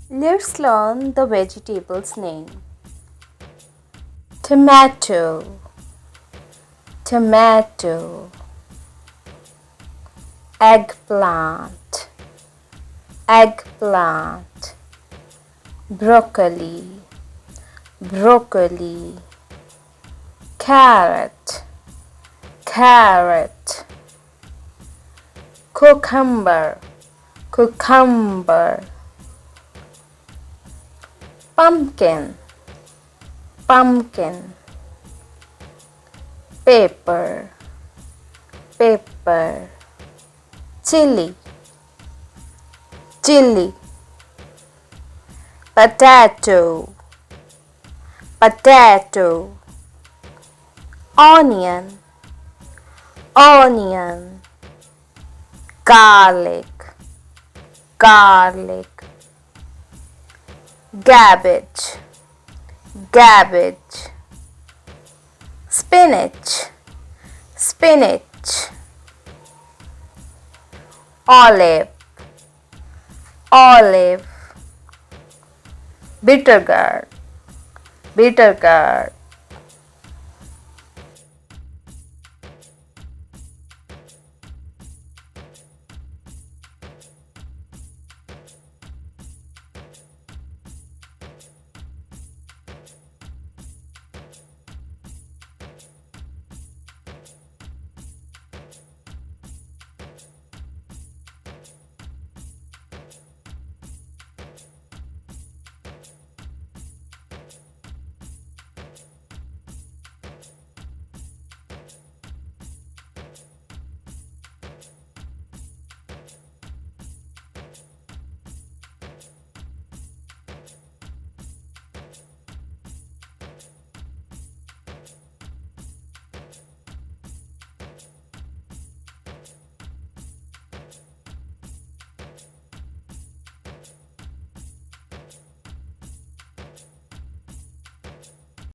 Let's learn the vegetables name. Tomato, tomato. Eggplant, eggplant. Broccoli, broccoli. Carrot, carrot. Cucumber, cucumber. Pumpkin, pumpkin. Pepper, pepper. Chili, chili. Potato, potato. Onion, onion. Garlic, garlic. Cabbage, cabbage. Spinach, spinach. Olive, olive. Bitter gourd, bitter gourd.